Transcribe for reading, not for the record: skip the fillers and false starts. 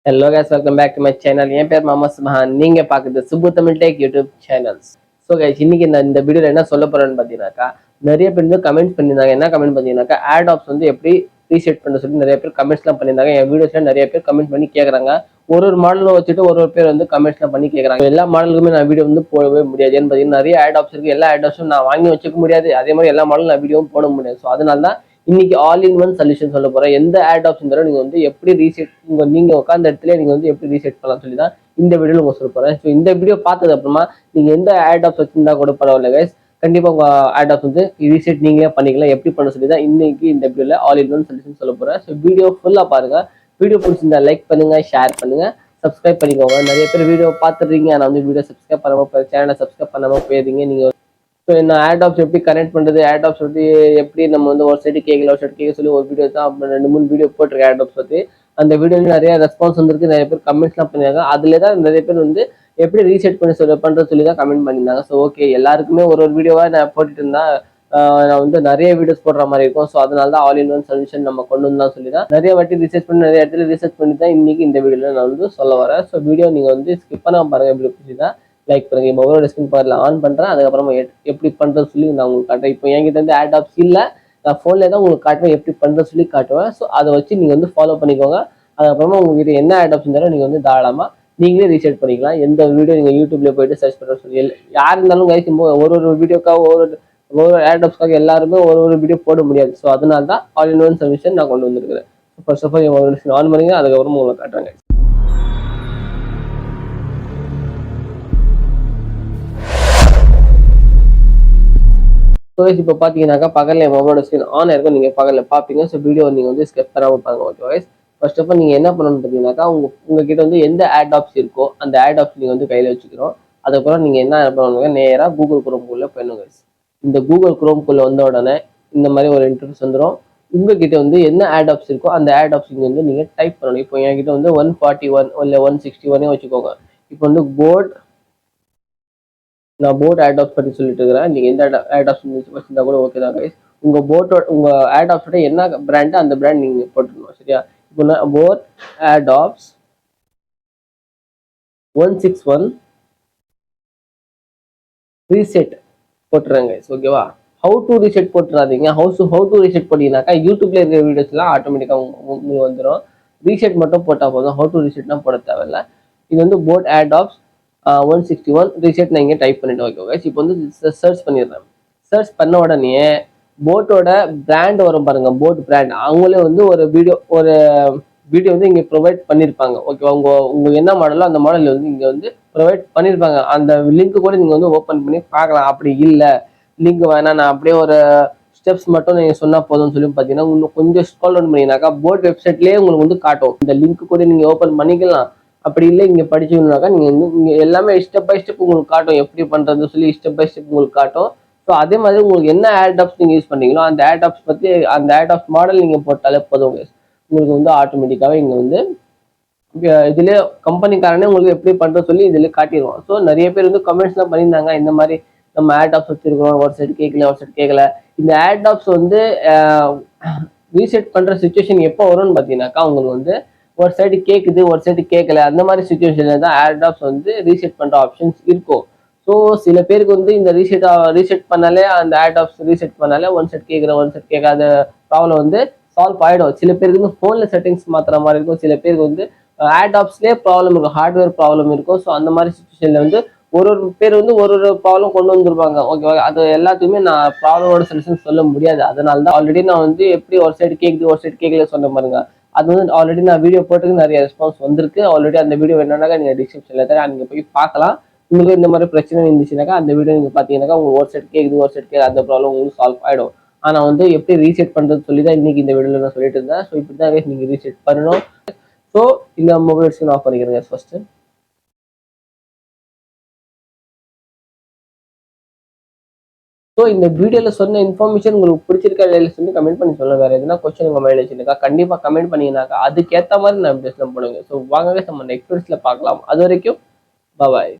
Hello guys, welcome back to my channel. என் பேர் மாமா சுபஹான். நீங்க பாக்குறது Subbu Tamil tech YouTube channels. So guys, இன்னைக்கு இந்த வீடியோல என்ன சொல்ல போறேன்னு பாத்தீங்கன்னாக்கா, நிறைய பேர் வந்து கமெண்ட் பண்ணியிருந்தாங்க. என்ன கமெண்ட் பாத்தீங்கன்னாக்கா, ஆட் ஆப்ஸ் வந்து எப்படி ரீசெட் பண்ண சொல்லி நிறைய பேர் கமெண்ட்ஸ்லாம் பண்ணியிருந்தாங்க. என் வீடியோஸ்ல நிறைய பேர் கமெண்ட் பண்ணி கேட்கறாங்க. ஒரு மாடலும் வச்சுட்டு ஒரு பேர் வந்து கமெண்ட்ஸ்லாம் பண்ணி கேட்கறாங்க. எல்லா மாடலுக்குமே நான் வீடியோ வந்து போடவே முடியாது. ஏன்னு பாத்தீங்கன்னா நிறைய ஆட் ஆப்ஸ் இருக்கு. எல்லா ஆட் ஆப்ஸும் நான் வாங்கி வச்சுக்க முடியாது. அதே மாதிரி எல்லா மாடலும் நான் வீடியோவும் போட முடியாது. ஸோ அதனால தான் இன்னைக்கு ஆல் இன் ஒன் சொல்யூஷன் சொல்ல போறேன். எந்த ஆட் ஆப்ஷன் தர நீங்க வந்து எப்படி ரீசெட் நீங்க உட்காந்த இடத்துல நீங்க வந்து எப்படி ரீசெட் பண்ணலாம் சொல்லி தான் இந்த வீடியோல உங்க சொல்ல போறேன். ஸோ இந்த வீடியோ பார்த்தது அப்புறமா நீங்க எந்த ஆட் ஆப்ஸ் வச்சிருந்தா கூட பரவாயில்ல கைஸ், கண்டிப்பா உங்க ஆட் ஆப்ஸ் வந்து ரீசெட் நீங்களே பண்ணிக்கலாம். எப்படி பண்ண சொல்லி தான் இன்னைக்கு இந்த வீடியோல ஆல் இன் ஒன் சொல்யூஷன் சொல்ல போறேன். ஸோ வீடியோ ஃபுல்லா பாருங்க. வீடியோ பிடிச்சிருந்தா லைக் பண்ணுங்க, ஷேர் பண்ணுங்க, சப்ஸ்கிரைப் பண்ணிக்கோங்க. நிறைய பேர் வீடியோ பார்த்துறீங்க, ஆனா வந்து வீடியோ சப்ஸ்கிரைப் பண்ணாம சேனலை சப்ஸ்கிரைப் பண்ணாம போயிருந்தீங்க. நீங்க ஸோ என்ன ஆட் ஆப்ஸ் எப்படி கனெக்ட் பண்ணுறது, ஆட் ஆப்ஸ் வந்து எப்படி நம்ம வந்து ஒரு சைடு கேட்கல ஒரு சைடு கேட்க சொல்லி ஒரு வீடியோ தான் 2-3 வீடியோ போட்டிருக்கேன் ஆட் ஆப்ஸ் பற்றி. அந்த வீடியோவில் நிறைய ரெஸ்பான்ஸ் வந்துருக்கு. நிறைய பேர் கமெண்ட்ஸ்லாம் பண்ணியிருக்காங்க. அதில் தான் நிறைய பேர் வந்து எப்படி ரீசெட் பண்ணி பண்ணுறது சொல்லி தான் கமெண்ட் பண்ணியிருந்தாங்க. ஸோ ஓகே, எல்லாருக்குமே ஒரு வீடியோவாக நான் போட்டுட்டு இருந்தா நான் வந்து நிறைய வீடியோஸ் போடுற மாதிரி இருக்கும். ஸோ அதனால தான் ஆல் இன் ஒன் சொல்யூஷன் நம்ம கொண்டு வந்தோம் சொல்லி தான் நிறைய வாட்டி ரிசர்ச் பண்ணி நிறைய இடத்துல ரிசர்ச் பண்ணி தான் இன்னைக்கு இந்த வீடியோவில் நான் வந்து சொல்ல வரேன். ஸோ வீடியோ நீங்கள் வந்து ஸ்கிப் பண்ணாம பாருங்க. எப்படி பிடிச்சி தான் லைக் பண்ணுங்க. மொபைலோட ஸ்கிரீன் பவர்ல ஆன் பண்றேன். அதுக்கப்புறமா எப்படி பண்றது சொல்லி நான் உங்களுக்கு காட்டுறேன். இப்போ என்கிட்ட வந்து ஆட் ஆப்ஸ் இல்லை, நான் ஃபோன்ல தான் உங்களுக்கு காட்டுவேன். எப்படி பண்றது சொல்லி காட்டுவேன். ஸோ அதை வச்சு நீங்க வந்து ஃபாலோ பண்ணிக்கோங்க. அதுக்கப்புறமா உங்ககிட்ட என்ன ஆட் ஆப்ஸ் இருந்தாலும் நீங்க வந்து தாராளமா நீங்களே ரீசெட் பண்ணிக்கலாம். எந்த வீடியோ நீங்க யூடியூப்ல போயிட்டு சர்ச் பண்ற சொல்லி யார் இருந்தாலும் கைஸ் ஒரு வீடியோக்காக ஒரு ஆட் ஆப்ஸ்க்காக எல்லாருமே ஒரு வீடியோ போட முடியாது. ஸோ அதனால தான் ஆல் இன் ஒன் சொல்யூஷன் நான் கொண்டு வந்திருக்கிறேன். ஃபர்ஸ்ட் ஆஃப் ஆல் ஆன் பண்ணுங்க, அதுக்கப்புறமா உங்களுக்கு காட்டுறேன். ஸோ இப்போ பார்த்தீங்கன்னாக்கா பகலில் மொபைலோட ஸ்க்ரீன் ஆன் ஆயிருக்கும், நீங்கள் பகலில் பார்ப்பீங்க. ஸோ வீடியோ நீங்கள் வந்து ஸ்கிப் பண்ணாமல் பாருங்க. Okay guys, first of all நீங்கள் என்ன பண்ணணும்னு பார்த்தீங்கன்னாக்கா, உங்ககிட்ட வந்து எந்த ஆட் ஆப்ஸ் இருக்கோ அந்த ஆட் ஆப்ஸ் நீங்கள் வந்து கையில் வச்சுக்கிறோம். அதுக்கப்புறம் நீங்கள் என்ன பண்ணுவாங்க, நேராக கூகுள் குரோம்குள்ளே போயிடணும் கைஸ். இந்த கூகுள் குரோம்குள்ளே வந்த உடனே இந்த மாதிரி ஒரு இன்டர்ஃபேஸ் வந்துடும். உங்ககிட்ட வந்து என்ன ஆட் ஆப்ஸ் இருக்கோ அந்த ஆட் ஆப்ஸ் இங்கே வந்து நீங்கள் டைப் பண்ணணும். இப்போ என்கிட்ட வந்து 141 இல்லை 161 வச்சுக்கோங்க. இப்போ வந்து நான் போட் ஆட் ஆப்ஸ் பற்றி சொல்லிட்டு இருக்கிறேன். நீங்க எந்த ஆட் ஆப்ஸ் வச்சிருந்தா கூட ஓகே தான் கைஸ். உங்க ஆட் ஆப்ஸோட என்ன பிராண்ட் அந்த பிராண்ட் நீங்க போட்டுருணும், சரியா? இப்போ நான் போட் ஆட் ஆப்ஸ் 161 ரீசெட் போட்டுறேன் கைஸ். ஓகேவா? ஹவு டு ரீசெட் போட்டுறாதீங்க. ஹவு டு ரீசெட் போட்டீங்கன்னாக்கா யூடியூப்ல இருக்கிற வீடியோஸ்லாம் ஆட்டோமேட்டிக்கா உங்களுக்கு வந்துடும். ரீசெட் மட்டும் போட்டா போதும். ஹவு டு ரீசெட்னா போட தேவையில்ல. இது வந்து போட் ஆட் ஆப்ஸ் 161 ரீசெட் நான் இங்கே டைப் பண்ணிட்டு ஓகே கைஸ். இப்போ வந்து சர்ச் பண்ணிடுறேன். சர்ச் பண்ண உடனே போட்டோட பிராண்ட் வரும் பாருங்க, போட் பிராண்ட். அவங்களே வந்து ஒரு வீடியோ வந்து இங்கே ப்ரொவைட் பண்ணியிருப்பாங்க. ஓகேவா? உங்க என்ன மாடலோ அந்த மாடல் வந்து இங்கே வந்து ப்ரொவைட் பண்ணியிருப்பாங்க. அந்த லிங்க் கூட நீங்கள் வந்து ஓப்பன் பண்ணி பார்க்கலாம். அப்படி இல்லை லிங்க் வேணாம், நான் அப்படியே ஒரு ஸ்டெப்ஸ் மட்டும் நீங்கள் சொன்னால் போதும்னு சொல்லி பார்த்தீங்கன்னா இன்னும் கொஞ்சம் ஸ்க்ரால் டவுன் பண்ணிங்கனாக்கா போட் வெப்சைட்லேயே உங்களுக்கு வந்து காட்டும். இந்த லிங்க் கூட நீங்கள் ஓப்பன் பண்ணிக்கலாம். அப்படி இல்லை இங்கே படிச்சீங்கன்னாக்கா நீங்கள் வந்து இங்கே எல்லாமே ஸ்டெப் பை ஸ்டெப் உங்களுக்கு காட்டும். எப்படி பண்ணுறது சொல்லி ஸ்டெப் பை ஸ்டெப் உங்களுக்கு காட்டும். ஸோ அதே மாதிரி உங்களுக்கு என்ன ஆட் ஆப்ஸ் நீங்கள் யூஸ் பண்ணீங்களோ அந்த ஆட் ஆப்ஸ் பற்றி அந்த ஆட் ஆப்ஸ் மாடல் நீங்கள் போட்டாலே போதும். உங்களுக்கு வந்து ஆட்டோமேட்டிக்காகவே இங்கே வந்து இதுலேயே கம்பெனிக்காரனே உங்களுக்கு எப்படி பண்ணுறது சொல்லி இதில் காட்டிடுவோம். ஸோ நிறைய பேர் வந்து கமெண்ட்ஸ்லாம் பண்ணியிருந்தாங்க, இந்த மாதிரி நம்ம ஆட் ஆப்ஸ் வச்சிருக்கோம், ஒரு சைடு கேட்கல ஒரு சைடு கேட்கல. இந்த ஆட் ஆப்ஸ் வந்து ரீசெட் பண்ணுற சுச்சுவேஷன் எப்போ வரும்னு பார்த்தீங்கன்னாக்கா, உங்களுக்கு வந்து ஒரு சைடு கேட்குது ஒரு சைடு கேட்கல. அந்த மாதிரி சுச்சுவேஷன்ல தான் ஆட் ஆப்ஸ் வந்து ரீசெட் பண்ணுற ஆப்ஷன்ஸ் இருக்கும். ஸோ சில பேருக்கு வந்து இந்த ரீசெட் பண்ணாலே அந்த ஆட் ஆப்ஸ் ரீசெட் பண்ணாலே ஒன் சைட் கேட்குற ஒன் சைட் கேட்காத ப்ராப்ளம் வந்து சால்வ் ஆகிடும். சில பேருக்கு வந்து ஃபோனில் செட்டிங்ஸ் மாற்றுற மாதிரி இருக்கும். சில பேருக்கு வந்து ஆட் ஆப்ஸ்லேயே ப்ராப்ளம் இருக்கும், ஹார்ட்வேர் ப்ராப்ளம் இருக்கும். ஸோ அந்த மாதிரி சுச்சுவேஷனில் வந்து ஒரு பேர் வந்து ஒரு ப்ராப்ளம் கொண்டு வந்துருப்பாங்க. ஓகேவா? அது எல்லாத்துக்குமே நான் ப்ராப்ளமோட சொல்யூஷன் சொல்ல முடியாது. அதனால தான் ஆல்ரெடி நான் வந்து எப்படி ஒரு சைடு கேட்குது ஒரு சைடு கேட்கல சொன்ன பாருங்க. அது வந்து ஆல்ரெடி நான் வீடியோ போட்டுக்கு நிறைய ரெஸ்பான்ஸ் வந்திருக்கு. ஆல்ரெடி அந்த வீடியோ வேணும்னாக்கா நீங்கள் டிஸ்கிரிப்ஷனில் தர நீங்கள் போய் பார்க்கலாம். உங்களுக்கு இந்த மாதிரி பிரச்சனை இருந்துச்சுனாக்கா அந்த வீடியோ நீங்கள் பார்த்தீங்கன்னாக்கா உங்களுக்கு ஒரு சைடு கேட்குது ஒரு சைடு கேட்குது அந்த ப்ராப்ளம் உங்களுக்கு சால்வ் ஆகிடும். ஆனால் வந்து எப்படி ரீசெட் பண்ணுறது சொல்லி தான் இன்னைக்கு இந்த வீடியோவில் நான் சொல்லிட்டு இருந்தேன். ஸோ இப்படி தான் நீங்கள் ரீசெட் பண்ணணும். ஸோ இந்த மொபைல் ஸ்க்ரீன் ஆஃப் பண்ணிக்கிறேங்க ஃபர்ஸ்ட். ஸோ இந்த வீடியோவில் சொன்ன இன்ஃபர்மேஷன் உங்களுக்கு பிடிச்சிருக்கா இல்லை சொல்லி கமெண்ட் பண்ணி சொல்ல. வேறு எதுனா கொஸ்டின் உங்கள் மைண்ட் வச்சுருக்கா கண்டிப்பாக கமெண்ட் பண்ணிங்கனாக்கா அதுக்கேற்ற மாதிரி நான் வீடியோஸ்லாம் போடுங்க. ஸோ வாங்க நம்ம நெக்ஸ்ட் வீடியோஸில் பார்க்கலாம். அது வரைக்கும் பாய்.